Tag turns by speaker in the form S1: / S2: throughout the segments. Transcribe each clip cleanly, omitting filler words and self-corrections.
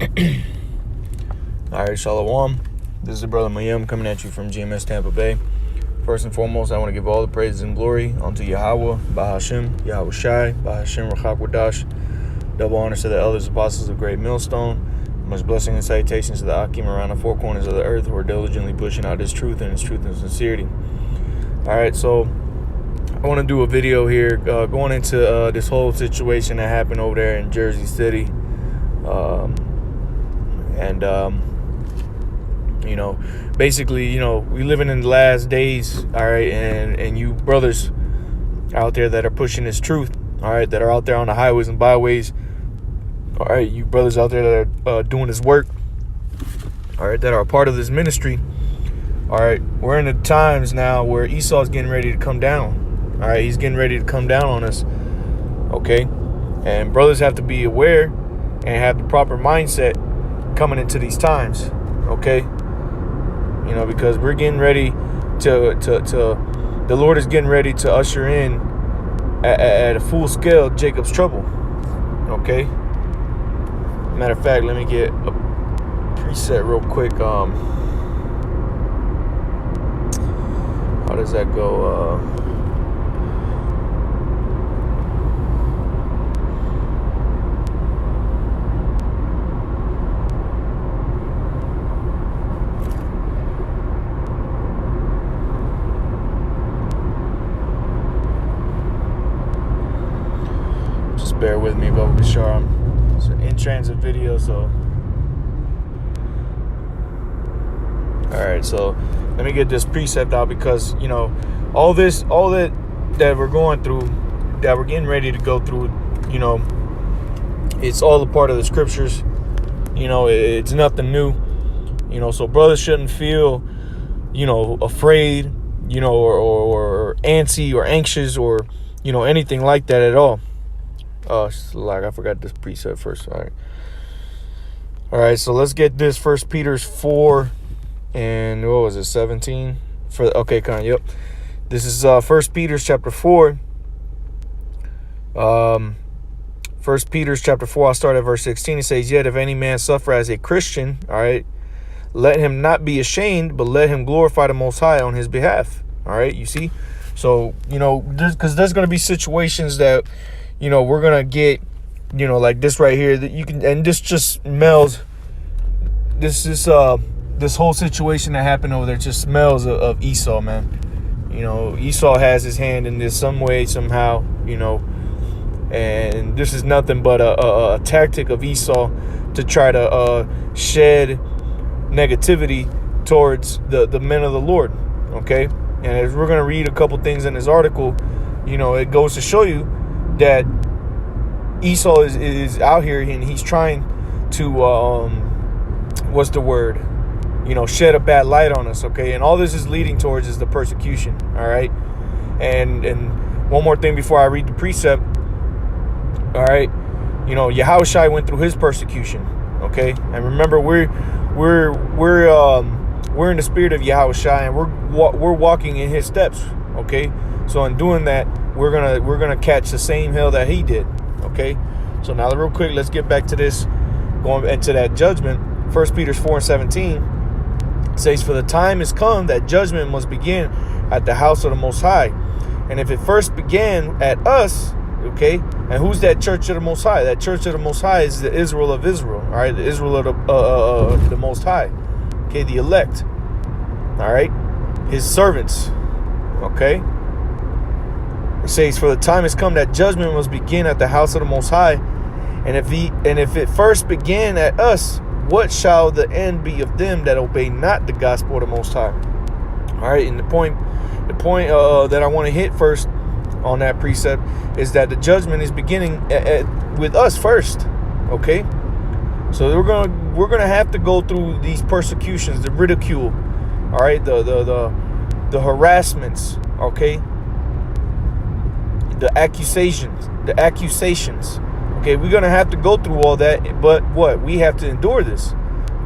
S1: All right, Shalom. This is the brother Mayim coming at you from GMS Tampa Bay. First and foremost, I want to give all the praises and glory unto Yahweh, Bahashem, Yahweh Shai, Bahashem, Rachak Wadash. Double honors to the elders, apostles of Great Millstone. Much blessing and salutations to the Akim around the four corners of the earth who are diligently pushing out His truth and sincerity. All right, so I want to do a video here going into this whole situation that happened over there in Jersey City. Basically, we living in the last days, all right, and you brothers out there that are pushing this truth, all right, that are out there on the highways and byways, all right, you brothers out there that are doing this work, all right, that are a part of this ministry, all right, we're in the times now where Esau's getting ready to come down, all right, he's getting ready to come down on us, okay, and brothers have to be aware and have the proper mindset coming into these times, okay? Because we're getting ready to the Lord is getting ready to usher in at a full scale Jacob's trouble, okay? Matter of fact, let me get a preset real quick. How does that go? Bear with me, but be sure it's an in-transit video, so alright, so let me get this precept out, because all that we're going through, that we're getting ready to go through, it's all a part of the scriptures. It's nothing new, so brothers shouldn't feel afraid, or antsy or anxious or anything like that at all. I forgot this precept first. All right. So let's get this. 1 Peter 4 and 17. Yep. This is 1 Peter chapter 4. 1 Peter chapter 4. I'll start at verse 16. It says, "Yet if any man suffer as a Christian, all right, let him not be ashamed, but let him glorify the Most High on his behalf." All right. You see, so because there's going to be situations that we're going to get, like this right here, that you can, and this just smells, this whole situation that happened over there just smells of Esau, man. Esau has his hand in this some way, somehow, and this is nothing but a tactic of Esau to try to shed negativity towards the men of the Lord, okay? And as we're going to read a couple things in this article, it goes to show you that Esau is out here and he's trying to shed a bad light on us, okay? And all this is leading towards is the persecution, all right? And one more thing before I read the precept, all right? Yahweh Shai went through his persecution, okay? And remember, we're in the spirit of Yahweh Shai, and we're walking in his steps, okay? So in doing that, we're gonna catch the same hell that he did. Okay. So now real quick, let's get back to this, going into that judgment. 1 Peter 4 and 17 says, "For the time is come that judgment must begin at the house of the Most High. And if it first began at us," okay, and who's that church of the Most High? That church of the Most High is the Israel of Israel. All right, the Israel of the Most High. Okay, the elect. All right, his servants. Okay. It says, "For the time has come that judgment must begin at the house of the Most High, and if it first began at us, what shall the end be of them that obey not the gospel of the Most High?" All right, and the point that I want to hit first on that precept is that the judgment is beginning with us first. Okay, so we're gonna have to go through these persecutions, the ridicule, all right, the harassments, okay. The accusations. Okay, we're gonna have to go through all that, but what? We have to endure this.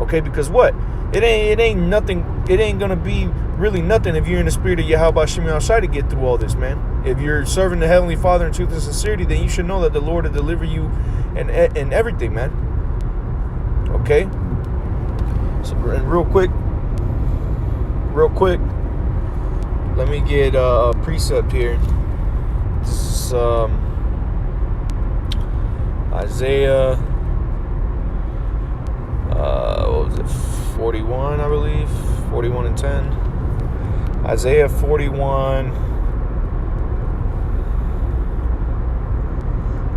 S1: Okay, because what? It ain't nothing. It ain't gonna be really nothing if you're in the spirit of Yahweh Shai Shai to get through all this, man. If you're serving the Heavenly Father in truth and sincerity, then you should know that the Lord will deliver you and everything, man. Okay. So, and real quick, let me get a precept here. This is Isaiah, what was it, 41, I believe, 41 and 10. Isaiah 41,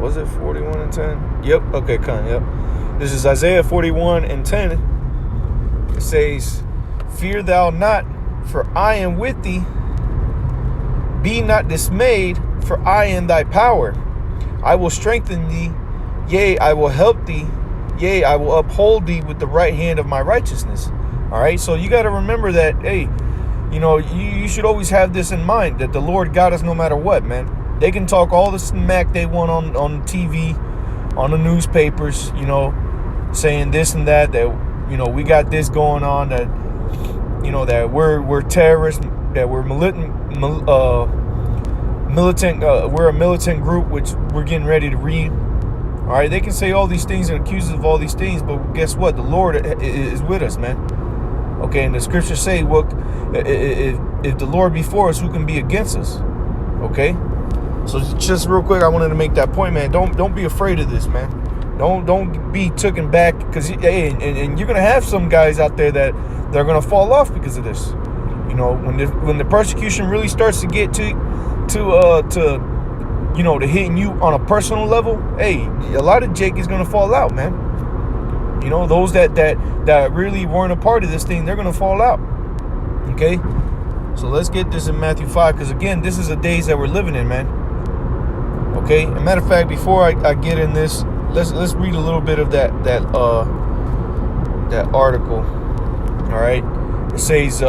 S1: was it 41 and 10? Yep, okay, yep. This is Isaiah 41 and 10. It says, "Fear thou not, for I am with thee. Be not dismayed, for I am thy power. I will strengthen thee, yea, I will help thee, yea, I will uphold thee with the right hand of my righteousness." All right, so you got to remember that, hey, you know, you should always have this in mind, that the Lord got us no matter what, man. They can talk all the smack they want on TV, on the newspapers, you know, saying this and that, you know, we got this going on, that, you know, that we're terrorists, that we're militant, we're a militant group, which we're getting ready to read. All right, they can say all these things and accuse us of all these things, but guess what? The Lord is with us, man. Okay, and the scriptures say, "Look, if the Lord be for us, who can be against us?" Okay, so just real quick, I wanted to make that point, man. Don't be afraid of this, man. Don't be taken back, because and you're gonna have some guys out there that they're gonna fall off because of this. You know, when the persecution really starts to get to you know, to hitting you on a personal level, hey, a lot of Jake is gonna fall out, man. You know, those that really weren't a part of this thing, they're gonna fall out. Okay, so let's get this in Matthew 5, because again, this is the days that we're living in, man. Okay, as a matter of fact, before I get in this, let's read a little bit of that article. All right, it says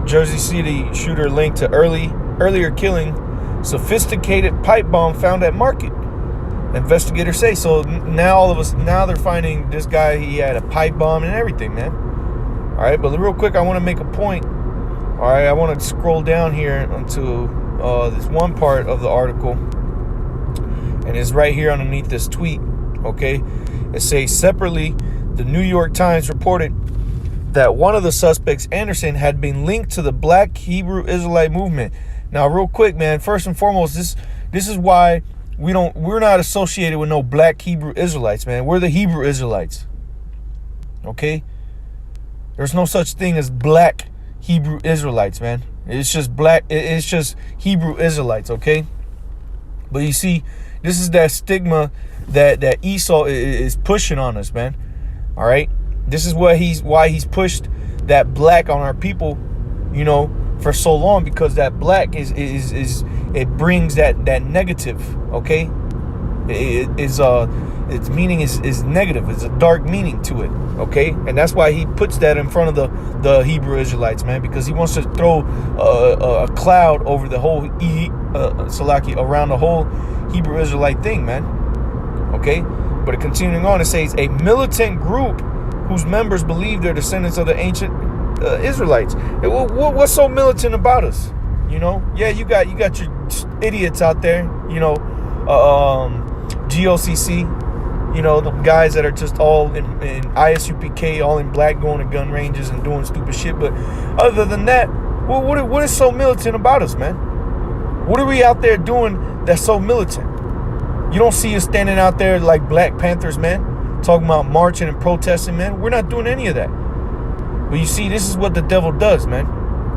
S1: Jersey City shooter linked to earlier killing, sophisticated pipe bomb found at market. Investigators say so. Now they're finding this guy. He had a pipe bomb and everything, man. All right, but real quick, I want to make a point. All right, I want to scroll down here onto this one part of the article, and it's right here underneath this tweet. Okay, it says, separately, the New York Times reported that one of the suspects, Anderson, had been linked to the Black Hebrew Israelite movement. Now, real quick, man, first and foremost, this is why we're not associated with no Black Hebrew Israelites, man. We're the Hebrew Israelites. Okay? There's no such thing as Black Hebrew Israelites, man. It's just it's just Hebrew Israelites, okay? But you see, this is that stigma that Esau is pushing on us, man. All right? This is why he's pushed that black on our people, you know, for so long, because that black is it brings that negative, okay? Its meaning is negative. It's a dark meaning to it, okay? And that's why he puts that in front of the Hebrew Israelites, man, because he wants to throw a cloud over the whole around the whole Hebrew Israelite thing, man. Okay, but continuing on, it says a militant group whose members believe they're descendants of the ancient Israelites. What's so militant about us? You know, yeah, you got your idiots out there, you know, GOCC, you know, the guys that are just all in ISUPK, all in black, going to gun ranges and doing stupid shit. But other than that, what is so militant about us, man? What are we out there doing that's so militant? You don't see us standing out there like Black Panthers, man, talking about marching and protesting, man. We're not doing any of that. But you see, this is what the devil does, man.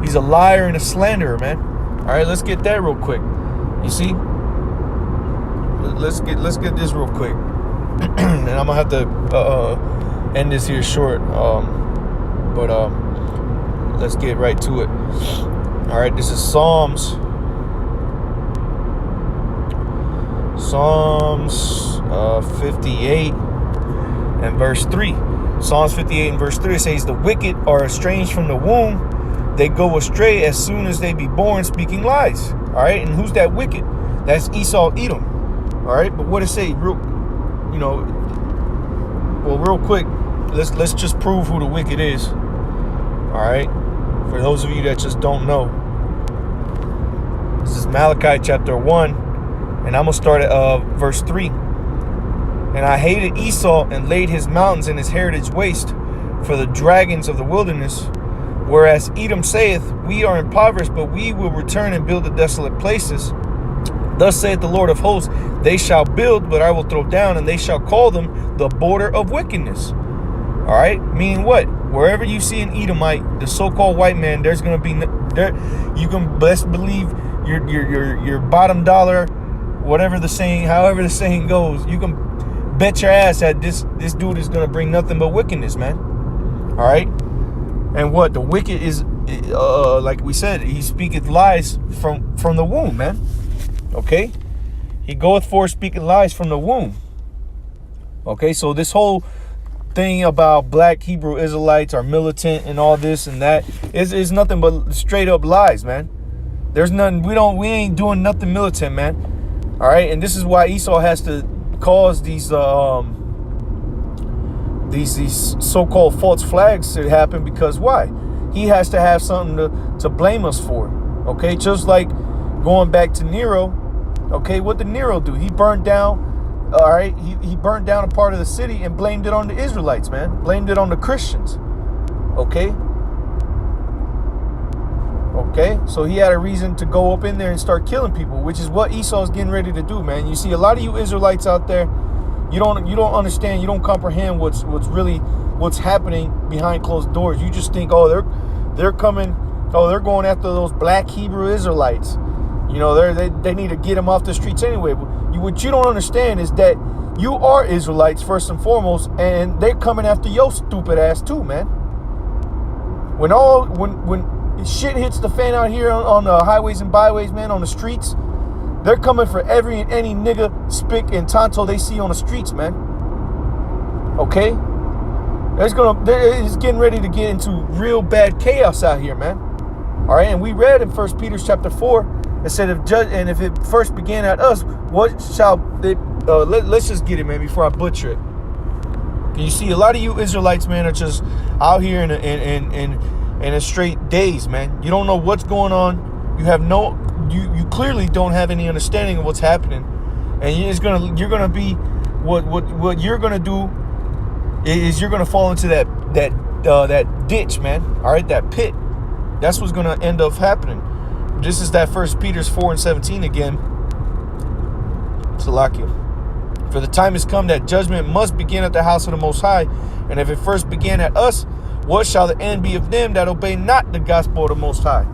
S1: He's a liar and a slanderer, man. All right, let's get that real quick. You see? Let's get this real quick. And I'm gonna have to end this here short. But let's get right to it. All right, this is Psalms 58 and verse 3. Psalms 58 and verse 3, it says, the wicked are estranged from the womb. They go astray as soon as they be born, speaking lies. All right, and who's that wicked? That's Esau, Edom. All right, but what it say? Real quick, let's just prove who the wicked is. All right, for those of you that just don't know, this is Malachi chapter 1. And I'm going to start at verse 3. And And I hated Esau and laid his mountains and his heritage waste for the dragons of the wilderness. Whereas Edom saith, we are impoverished, but we will return and build the desolate places. Thus saith the Lord of hosts, they shall build, but I will throw down, and they shall call them the border of wickedness. All right, meaning what? Wherever you see an Edomite, the so-called white man, there's going to be there. You can best believe your bottom dollar, whatever the saying, however the saying goes. You can bet your ass that this dude is going to bring nothing but wickedness, man. All right, and what the wicked is, like we said, he speaketh lies from the womb, man. Okay, he goeth forth speaking lies from the womb. Okay, so this whole thing about black Hebrew Israelites are militant and all this and that is nothing but straight up lies, man. There's nothing, we ain't doing nothing militant, man. All right, and this is why Esau has to cause these so-called false flags to happen, because why? He has to have something to blame us for. Okay, just like going back to Nero. Okay, what did Nero do? He burned down. All right, he burned down a part of the city and blamed it on the Israelites, man. Blamed it on the Christians. Okay. Okay, so he had a reason to go up in there and start killing people, which is what Esau's getting ready to do, man. You see a lot of you Israelites out there, you don't understand, you don't comprehend what's happening behind closed doors. You just think, oh, they're coming, oh, they're going after those black Hebrew Israelites. You know, they need to get them off the streets anyway. What you don't understand is that you are Israelites first and foremost, and they're coming after your stupid ass too, man. When shit hits the fan out here on the highways and byways, man, on the streets, they're coming for every and any nigga, spick, and tonto they see on the streets, man. Okay? It's getting ready to get into real bad chaos out here, man. All right, and we read in 1 Peter chapter 4, it said, if it first began at us, what shall it, let's just get it, man, before I butcher it. And you see a lot of you Israelites, man, are just out here in a straight daze, man. You don't know what's going on. You have you clearly don't have any understanding of what's happening. And you're gonna be, what you're gonna do is you're gonna fall into that ditch, man. All right, that pit. That's what's gonna end up happening. This is that 1 Peter 4:17 again. Salakia. For the time has come that judgment must begin at the house of the Most High. And if it first began at us, what shall the end be of them that obey not the gospel of the Most High?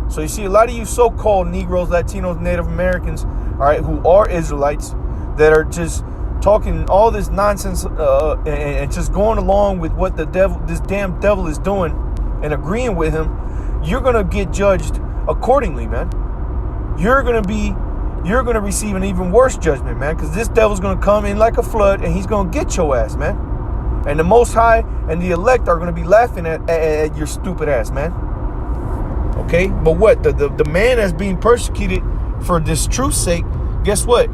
S1: So you see a lot of you so-called Negroes, Latinos, Native Americans, all right, who are Israelites, that are just talking all this nonsense and just going along with what this damn devil is doing and agreeing with him. You're going to get judged accordingly, man. You're going to receive an even worse judgment, man, because this devil's going to come in like a flood and he's going to get your ass, man. And the Most High and the elect are going to be laughing at your stupid ass, man. Okay? But what? The man that's being persecuted for this truth's sake, guess what?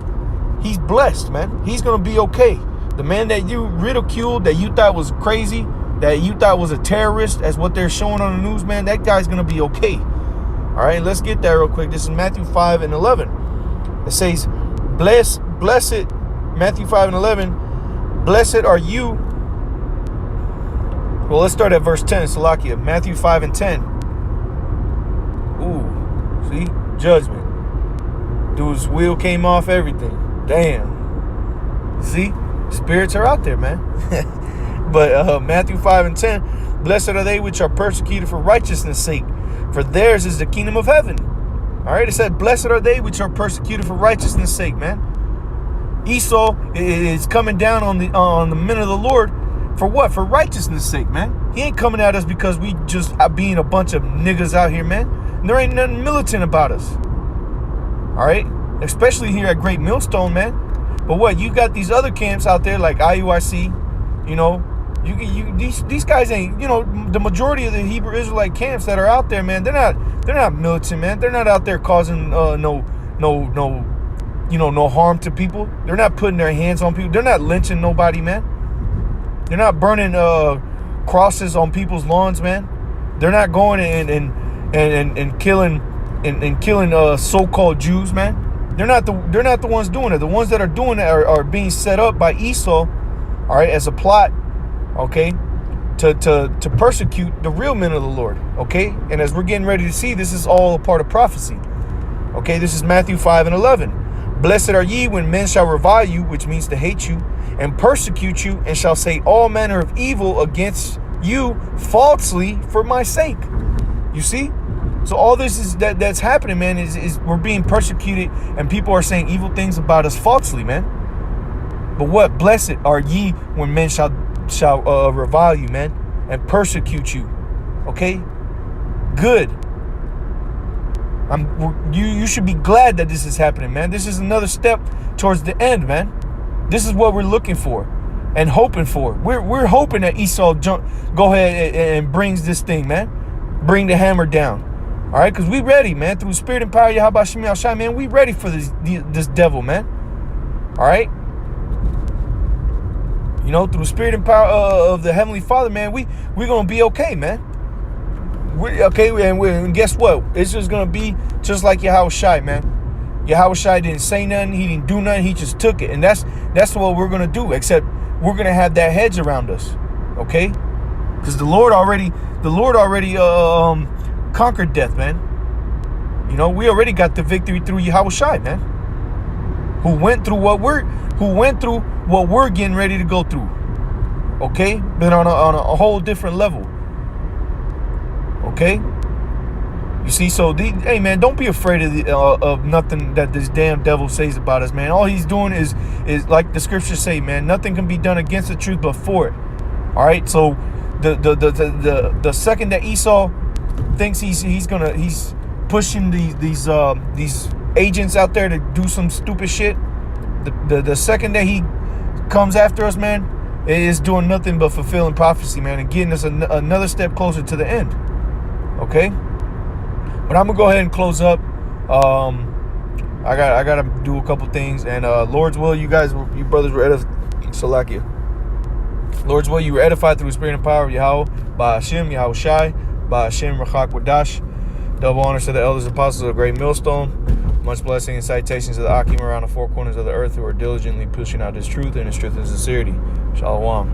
S1: He's blessed, man. He's going to be okay. The man that you ridiculed, that you thought was crazy, that you thought was a terrorist, as what they're showing on the news, man, that guy's going to be okay. All right, let's get there real quick. This is Matthew 5:11. It says, blessed, Matthew 5:11, blessed are you. Well, let's start at verse 10, Salakia. Matthew 5:10. Ooh, see? Judgment. Dude's wheel came off, everything. Damn. See? Spirits are out there, man. But Matthew 5:10, blessed are they which are persecuted for righteousness' sake, for theirs is the kingdom of heaven. All right, it said, blessed are they which are persecuted for righteousness' sake, man. Esau is coming down on the men of the Lord for what? For righteousness' sake, man. He ain't coming at us because we just being a bunch of niggas out here, man. And there ain't nothing militant about us. All right, especially here at Great Millstone, man. But what? You got these other camps out there like IUIC, you know. These guys ain't, you know, the majority of the Hebrew Israelite camps that are out there, man, they're not militant, man. They're not out there causing no harm to people. They're not putting their hands on people. They're not lynching nobody, man. They're not burning crosses on people's lawns, man. They're not going and killing so-called Jews, man. They're not the ones doing it. The ones that are doing it are being set up by Esau, all right, as a plot, okay, to persecute the real men of the Lord, okay? And as we're getting ready to see, this is all a part of prophecy. Okay, this is Matthew 5:11. Blessed are ye when men shall revile you, which means to hate you, and persecute you, and shall say all manner of evil against you falsely for my sake. You see? So all this is that's happening, man, is we're being persecuted, and people are saying evil things about us falsely, man. But what? Blessed are ye when men shall revile you, man, and persecute you. Okay? Good. You should be glad that this is happening, man. This is another step towards the end, man. This is what we're looking for and hoping for. We're hoping that Esau go ahead and brings this thing, man. Bring the hammer down. All right, because we ready, man. Through the spirit and power of Yahweh Shem Yahushua, man, we ready for this devil, man. All right. You know, through the spirit and power of the Heavenly Father, man, we're gonna be okay, man. And guess what? It's just gonna be just like Yahushua, man. Yahushua didn't say nothing. He didn't do nothing. He just took it, and that's what we're gonna do. Except we're gonna have that hedge around us, okay? Because the Lord already conquered death, man. You know, we already got the victory through Yahushua, man. Who went through what we're getting ready to go through, okay? But on a whole different level. Okay, you see, so hey, man, don't be afraid of nothing that this damn devil says about us, man. All he's doing is like the scriptures say, man. Nothing can be done against the truth but for it. All right, so the second that Esau thinks he's pushing these agents out there to do some stupid shit, the second that he comes after us, man, it is doing nothing but fulfilling prophecy, man, and getting us another step closer to the end. Okay, but I'm gonna go ahead and close up. I gotta do a couple things, and Lord's will, you brothers were edified. Salakia. Lord's will, you were edified through the spirit and power of Yahweh, by Hashem, Yahushai, by Hashem, Rachak Wadash. Double honors to the elders and apostles of the great millstone. Much blessing and citations to the Akim around the four corners of the earth who are diligently pushing out his truth and his truth and sincerity. Shalom.